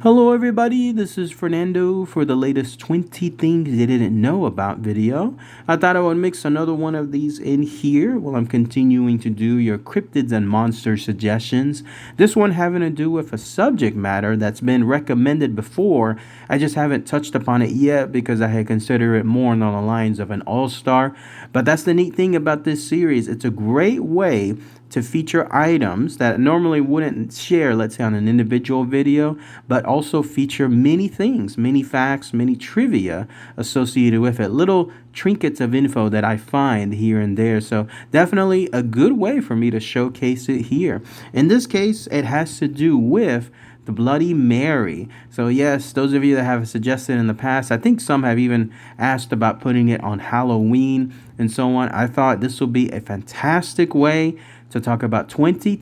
Hello everybody, this is Fernando for the latest 20 things you didn't know about video. I thought I would mix another one of these in here while I'm continuing to do your cryptids and monster suggestions. This one having to do with a subject matter that's been recommended before. I just haven't touched upon it yet because I had considered it more on the lines of an all-star. But that's the neat thing about this series. It's a great way to feature items that normally wouldn't share, let's say, on an individual video, but also feature many things, many facts, many trivia associated with it, little trinkets of info that I find here and there. So definitely a good way for me to showcase it here. In this case, it has to do with the Bloody Mary. So yes, those of you that have suggested in the past, I think some have even asked about putting it on Halloween and so on. I thought this would be a fantastic way to talk about 20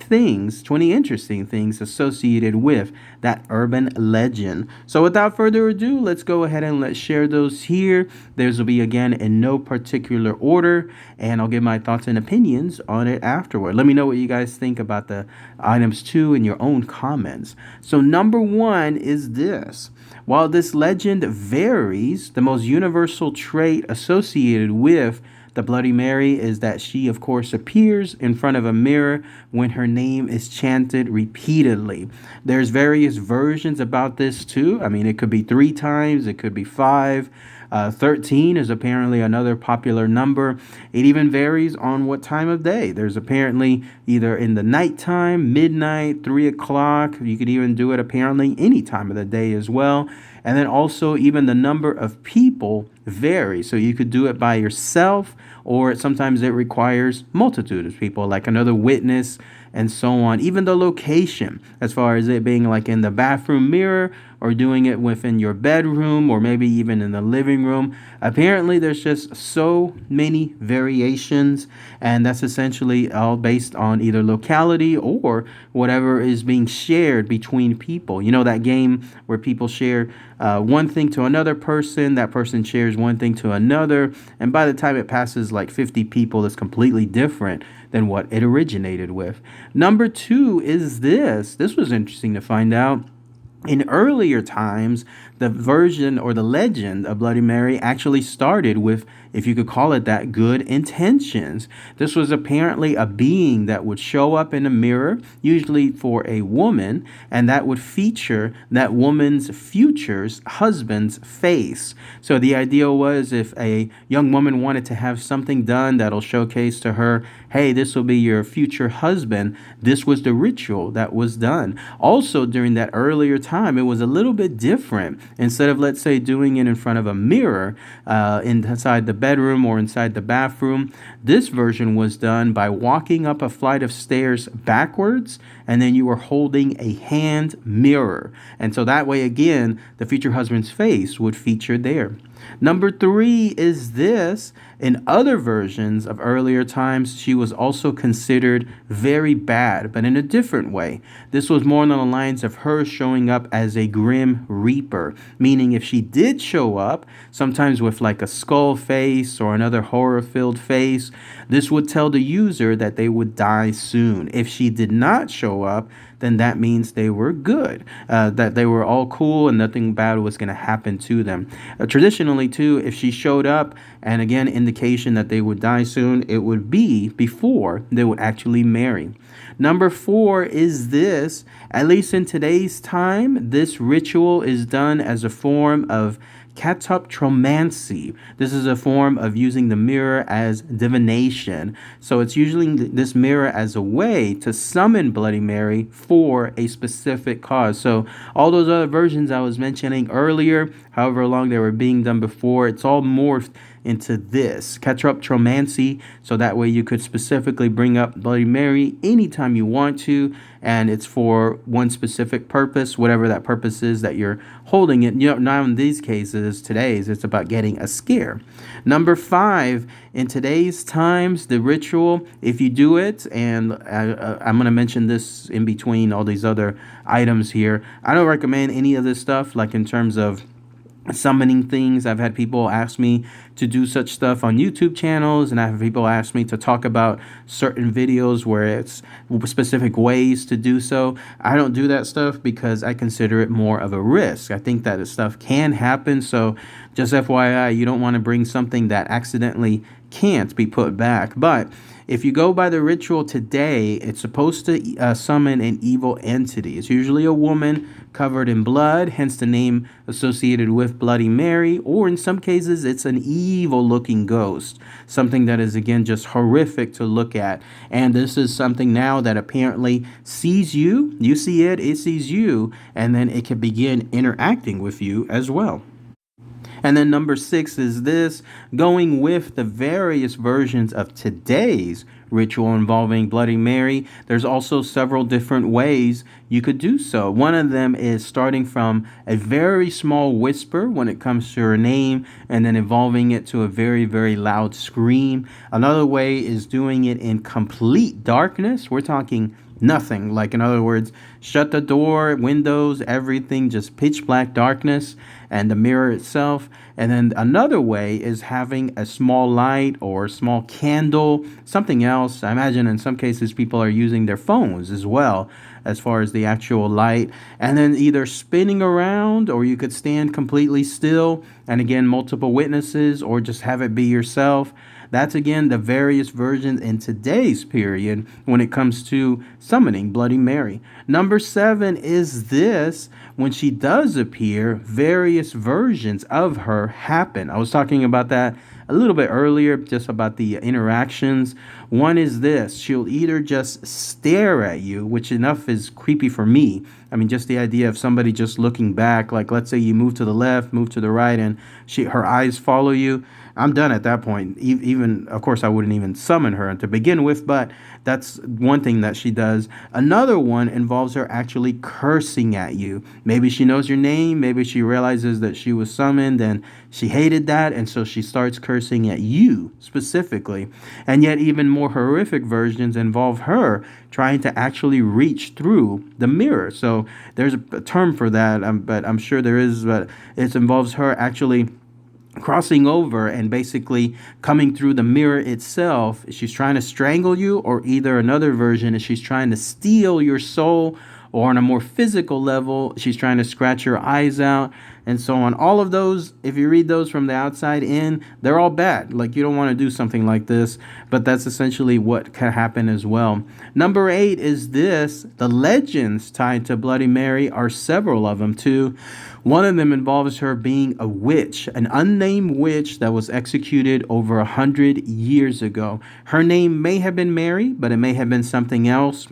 interesting things associated with that urban legend. So without further ado, let's go ahead and let's share those here. Those will be, again, in no particular order, and I'll give my thoughts and opinions on it afterward. Let me know what you guys think about the items too in your own comments. So number one is this. While this legend varies, the most universal trait associated with the Bloody Mary is that she, of course, appears in front of a mirror when her name is chanted repeatedly. There's various versions about this too. I mean, it could be 3 times, it could be 5. 13 is apparently another popular number. It even varies on what time of day. There's apparently either in the nighttime, midnight, 3 o'clock. You could even do it apparently any time of the day as well. And then also even the number of people varies. So you could do it by yourself, or sometimes it requires multitude of people, like another witness and so on. Even the location, as far as it being like in the bathroom mirror or doing it within your bedroom or maybe even in the living room. Apparently, there's just so many variations, and that's essentially all based on either locality or whatever is being shared between people. You know that game where people share one thing to another person, that person shares one thing to another, and by the time it passes like 50 people, it's completely different than what it originated with. Number 2 is this. This was interesting to find out. In earlier times, the version or the legend of Bloody Mary actually started with, if you could call it that, good intentions. This was apparently a being that would show up in a mirror, usually for a woman, and that would feature that woman's future's husband's face. So the idea was, if a young woman wanted to have something done that'll showcase to her, hey, this will be your future husband, this was the ritual that was done. Also, during that earlier time, it was a little bit different. Instead of, let's say, doing it in front of a mirror inside the bedroom or inside the bathroom, this version was done by walking up a flight of stairs backwards, and then you were holding a hand mirror. And so that way, again, the future husband's face would feature there. Number 3 is this. In other versions of earlier times, she was also considered very bad, but in a different way. This was more along the lines of her showing up as a grim reaper, meaning if she did show up, sometimes with like a skull face or another horror-filled face, this would tell the user that they would die soon. If she did not show up, then that means they were good, that they were all cool and nothing bad was going to happen to them. Traditionally, too, if she showed up, and again, indication that they would die soon, it would be before they would actually marry. Number 4 is this. At least in today's time, this ritual is done as a form of catoptromancy. This is a form of using the mirror as divination. So it's using this mirror as a way to summon Bloody Mary for a specific cause. So all those other versions I was mentioning earlier, however long they were being done before, it's all morphed into this catoptromancy, so that way you could specifically bring up Bloody Mary anytime you want to, and it's for one specific purpose, whatever that purpose is that you're holding it. You know, now in these cases, today's, it's about getting a scare. Number 5, in today's times, the ritual, if you do it, and I'm going to mention this in between all these other items here, I don't recommend any of this stuff, like in terms of summoning things. I've had people ask me to do such stuff on YouTube channels, and I have people ask me to talk about certain videos where it's specific ways to do so. I don't do that stuff because I consider it more of a risk. I think that this stuff can happen, so just FYI, you don't want to bring something that accidentally can't be put back. But if you go by the ritual today, it's supposed to summon an evil entity. It's usually a woman covered in blood, hence the name associated with Bloody Mary, or in some cases, it's an evil looking ghost, something that is, again, just horrific to look at. And this is something now that apparently sees you, you see it, it sees you, and then it can begin interacting with you as well. And then number 6 is this, going with the various versions of today's ritual involving Bloody Mary. There's also several different ways you could do so. One of them is starting from a very small whisper when it comes to her name and then evolving it to a very, very loud scream. Another way is doing it in complete darkness. We're talking nothing. Like, in other words, shut the door, windows, everything, just pitch black darkness and the mirror itself. And then another way is having a small light or a small candle, something else. I imagine in some cases people are using their phones as well as far as the actual light. And then either spinning around, or you could stand completely still and again multiple witnesses, or just have it be yourself. That's, again, the various versions in today's period when it comes to summoning Bloody Mary. Number 7 is this. When she does appear, various versions of her happen. I was talking about that a little bit earlier, just about the interactions. One is this. She'll either just stare at you, which enough is creepy for me. I mean, just the idea of somebody just looking back, like let's say you move to the left, move to the right, and her eyes follow you. I'm done at that point. Even, of course, I wouldn't even summon her to begin with, but that's one thing that she does. Another one involves her actually cursing at you. Maybe she knows your name. Maybe she realizes that she was summoned and she hated that, and so she starts cursing at you specifically. And yet even more horrific versions involve her trying to actually reach through the mirror. So there's a term for that, but I'm sure there is, but it involves her actually crossing over and basically coming through the mirror itself. She's trying to strangle you, or either another version is she's trying to steal your soul, or on a more physical level, she's trying to scratch your eyes out, and so on. All of those, if you read those from the outside in, they're all bad. Like, you don't want to do something like this, but that's essentially what can happen as well. Number 8 is this. The legends tied to Bloody Mary are several of them too. One of them involves her being a witch, an unnamed witch that was executed over 100 years ago. Her name may have been Mary, but it may have been something else.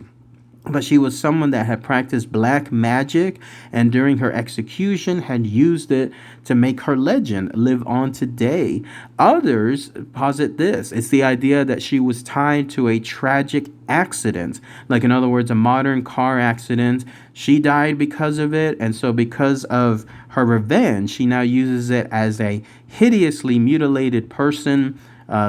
But she was someone that had practiced black magic, and during her execution had used it to make her legend live on today. Others posit this. It's the idea that she was tied to a tragic accident. Like, in other words, a modern car accident. She died because of it, and so because of her revenge, she now uses it as a hideously mutilated person.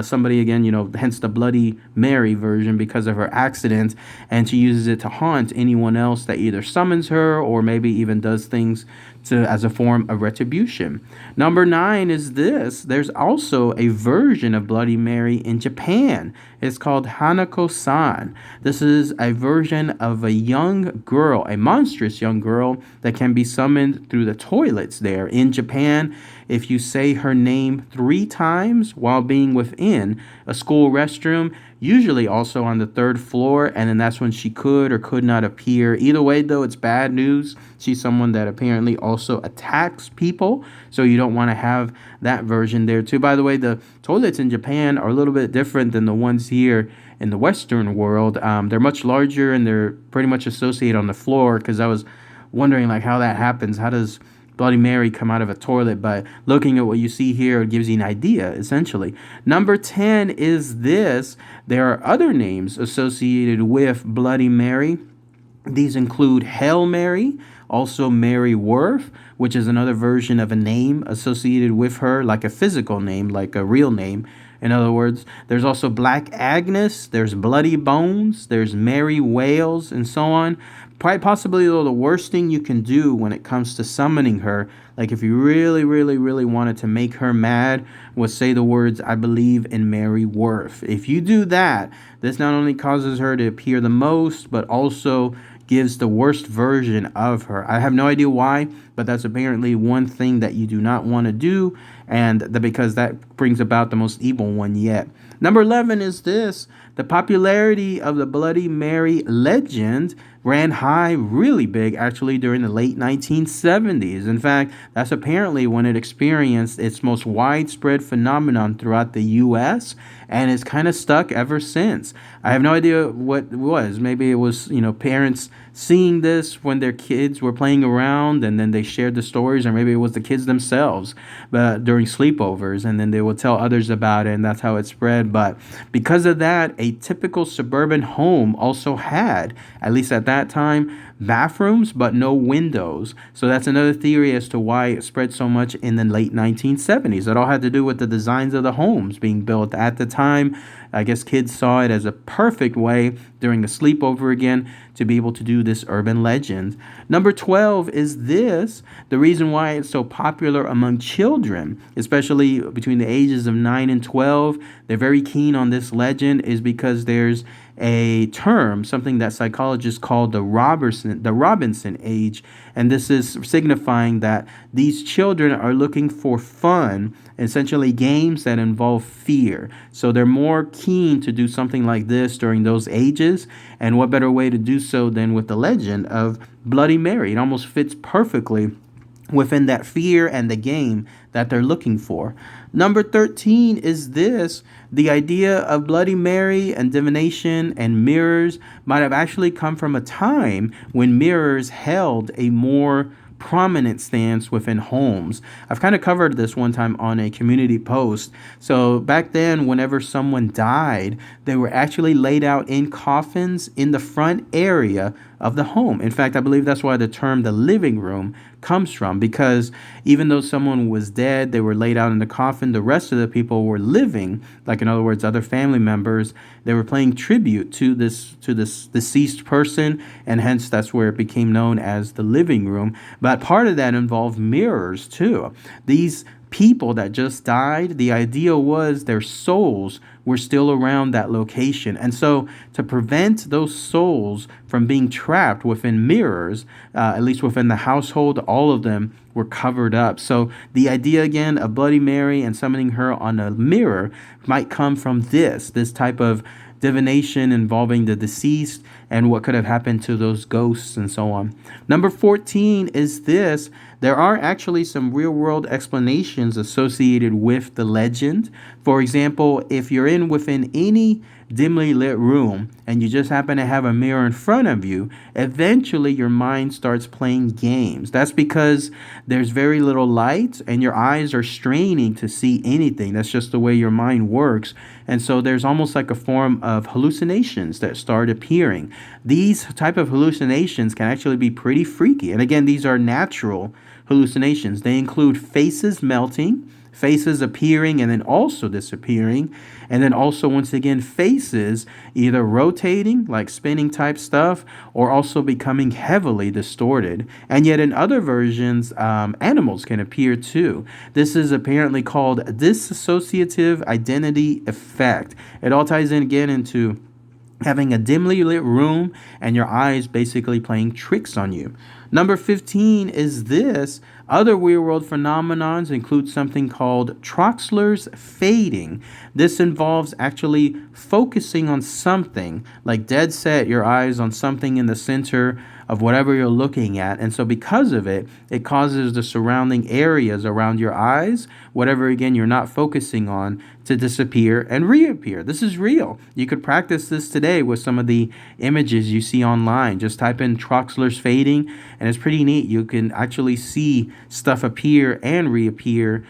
Somebody, again, hence the Bloody Mary version, because of her accident, and she uses it to haunt anyone else that either summons her or maybe even does things as a form of retribution. Number 9 is this. There's also a version of Bloody Mary in Japan. It's called Hanako-san. This is a version of a young girl, a monstrous young girl that can be summoned through the toilets there in Japan. If you say her name 3 times while being within a school restroom, usually also on the 3rd floor, and then that's when she could or could not appear. Either way, though, it's bad news. She's someone that apparently also attacks people, so you don't want to have that version there too. By the way, the toilets in Japan are a little bit different than the ones here in the Western world. They're much larger, and they're pretty much associated on the floor, because I was wondering like how that happens. How does Bloody Mary come out of a toilet? But looking at what you see here, it gives you an idea, essentially. Number 10 is this. There are other names associated with Bloody Mary. These include Hail Mary, also Mary Worth, which is another version of a name associated with her, like a physical name, like a real name. In other words, there's also Black Agnes, there's Bloody Bones, there's Mary Wales, and so on. quite possibly, though, the worst thing you can do when it comes to summoning her, like if you really, really, really wanted to make her mad, was say the words, "I believe in Mary Worth." If you do that, this not only causes her to appear the most, but also gives the worst version of her. I have no idea why, but that's apparently one thing that you do not want to do, and because that brings about the most evil one yet. Number 11 is this. The popularity of the Bloody Mary legend ran high, really big, actually, during the late 1970s. In fact, that's apparently when it experienced its most widespread phenomenon throughout the U.S., and it's kind of stuck ever since. I have no idea what it was. Maybe it was, parents seeing this when their kids were playing around, and then they shared the stories, or maybe it was the kids themselves but during sleepovers, and then they would tell others about it, and that's how it spread. But because of that, a typical suburban home also had, at least at that time, bathrooms but no windows. So that's another theory as to why it spread so much in the late 1970s. It all had to do with the designs of the homes being built at the time. I guess kids saw it as a perfect way during a sleepover again to be able to do this urban legend. Number 12 is this. The reason why it's so popular among children, especially between the ages of 9 and 12, they're very keen on this legend, is because there's a term, something that psychologists call the Robinson age, and this is signifying that these children are looking for fun, essentially games that involve fear. So they're more keen to do something like this during those ages, and what better way to do so than with the legend of Bloody Mary? It almost fits perfectly within that fear and the game that they're looking for. Number 13 is this. The idea of Bloody Mary and divination and mirrors might have actually come from a time when mirrors held a more prominent stance within homes. I've kind of covered this one time on a community post. So back then, whenever someone died, they were actually laid out in coffins in the front area of the home. In fact, I believe that's why the term the living room comes from, because even though someone was dead, they were laid out in the coffin, the rest of the people were living, like in other words, other family members. They were paying tribute to this deceased person, and hence that's where it became known as the living room. But part of that involved mirrors too. These people that just died, the idea was their souls were still around that location. And so to prevent those souls from being trapped within mirrors, at least within the household, all of them were covered up. So the idea again of Bloody Mary and summoning her on a mirror might come from this type of divination involving the deceased and what could have happened to those ghosts and so on. Number 14 is this. There are actually some real-world explanations associated with the legend. For example, if you're within any dimly lit room and you just happen to have a mirror in front of you, eventually your mind starts playing games. That's because there's very little light and your eyes are straining to see anything. That's just the way your mind works. And so there's almost like a form of hallucinations that start appearing. These type of hallucinations can actually be pretty freaky. And again, these are natural hallucinations. They include faces melting, faces appearing and then also disappearing, and then also, once again, faces either rotating, like spinning type stuff, or also becoming heavily distorted. And yet in other versions, animals can appear too. This is apparently called dissociative identity effect. It all ties in again into having a dimly lit room and your eyes basically playing tricks on you. Number 15 is this. Other real-world phenomenons include something called Troxler's fading. This involves actually focusing on something, like dead set your eyes on something in the center of whatever you're looking at. And so because of it, it causes the surrounding areas around your eyes, whatever, again, you're not focusing on, to disappear and reappear. This is real. You could practice this today with some of the images you see online. Just type in Troxler's fading, and it's pretty neat. You can actually see stuff appear and reappear,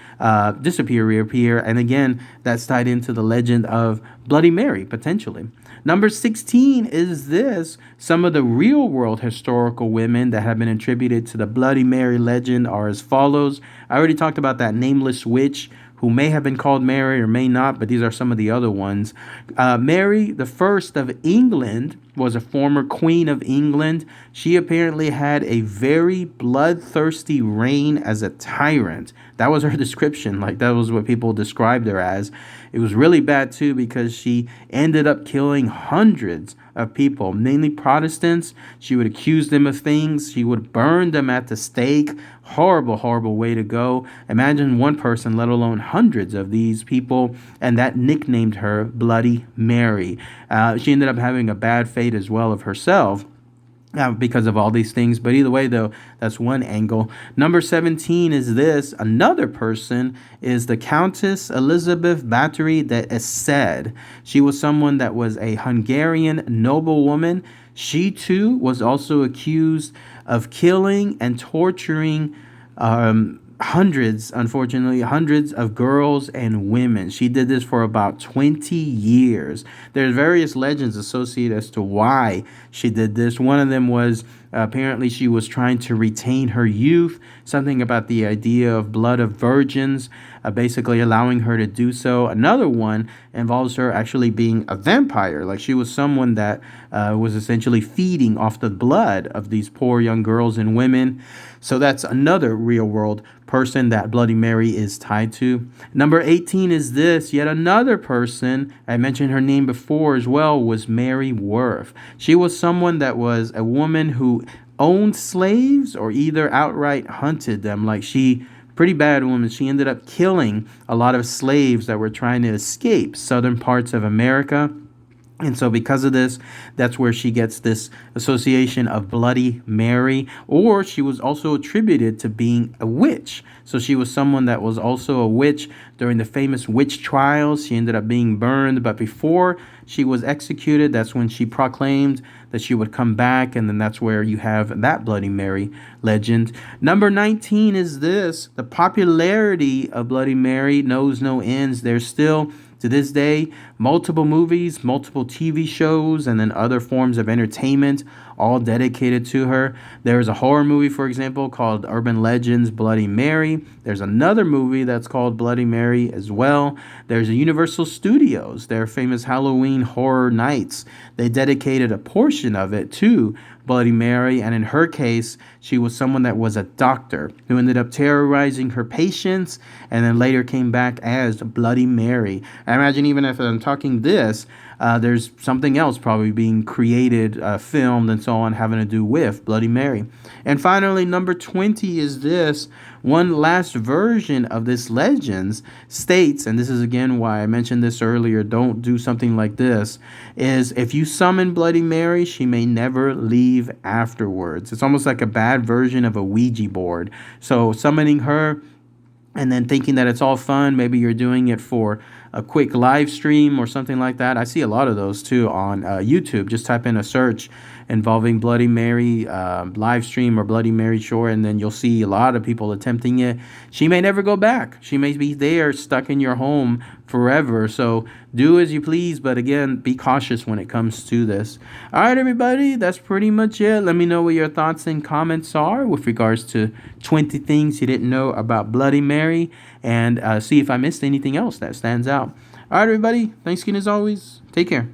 disappear, reappear. And again, that's tied into the legend of Bloody Mary, potentially. Number 16 is this. Some of the real-world historical women that have been attributed to the Bloody Mary legend are as follows. I already talked about that nameless witch who may have been called Mary or may not, but these are some of the other ones. Mary the First of England was a former queen of England. She apparently had a very bloodthirsty reign as a tyrant. That was her description. Like, that was what people described her as. It was really bad, too, because she ended up killing hundreds of people, mainly Protestants. She would accuse them of things. She would burn them at the stake. Horrible, horrible way to go. Imagine one person, let alone hundreds of these people, and that nicknamed her Bloody Mary. She ended up having a bad fate as well of herself. Because of all these things. But either way, though, that's one angle. Number 17 is this. Another person is the Countess Elizabeth Bathory de Essed. She was someone that was a Hungarian noblewoman. She, too, was also accused of killing and torturing hundreds of girls and women. She did this for about 20 years. There's various legends associated as to why she did this. One of them was apparently she was trying to retain her youth, something about the idea of blood of virgins, basically allowing her to do so. Another one involves her actually being a vampire. Like, she was someone that was essentially feeding off the blood of these poor young girls and women. So that's another real world person that Bloody Mary is tied to. Number 18 is this. Yet another person, I mentioned her name before as well, was Mary Worth. She was someone that was a woman who owned slaves or either outright hunted them. Like, pretty bad woman. She ended up killing a lot of slaves that were trying to escape southern parts of America. And so because of this, that's where she gets this association of Bloody Mary. Or she was also attributed to being a witch. So she was someone that was also a witch during the famous witch trials. She ended up being burned. But before she was executed, that's when she proclaimed that she would come back. And then that's where you have that Bloody Mary legend. Number 19 is this. The popularity of Bloody Mary knows no ends. There's still, to this day, multiple movies, multiple TV shows, and then other forms of entertainment, all dedicated to her. There's a horror movie, for example, called Urban Legends Bloody Mary. There's another movie that's called Bloody Mary as well. There's a Universal Studios, their famous Halloween Horror Nights. They dedicated a portion of it to Bloody Mary, and in her case, she was someone that was a doctor who ended up terrorizing her patients and then later came back as Bloody Mary. I imagine even if I'm talking this, there's something else probably being created, filmed, and so on, having to do with Bloody Mary. And finally, number 20 is this. One last version of this legends states, and this is again why I mentioned this earlier, don't do something like this, is if you summon Bloody Mary, she may never leave afterwards. It's almost like a bad version of a Ouija board. So summoning her and then thinking that it's all fun, maybe you're doing it for a quick live stream or something like that. I see a lot of those too on YouTube. Just type in a search involving Bloody Mary live stream or Bloody Mary short, and then you'll see a lot of people attempting it. She may never go back. She may be there stuck in your home forever. So do as you please, but again, be cautious when it comes to this. All right, everybody, that's pretty much it. Let me know what your thoughts and comments are with regards to 20 things you didn't know about Bloody Mary, and see if I missed anything else that stands out. All right, everybody, thanks again as always. Take care.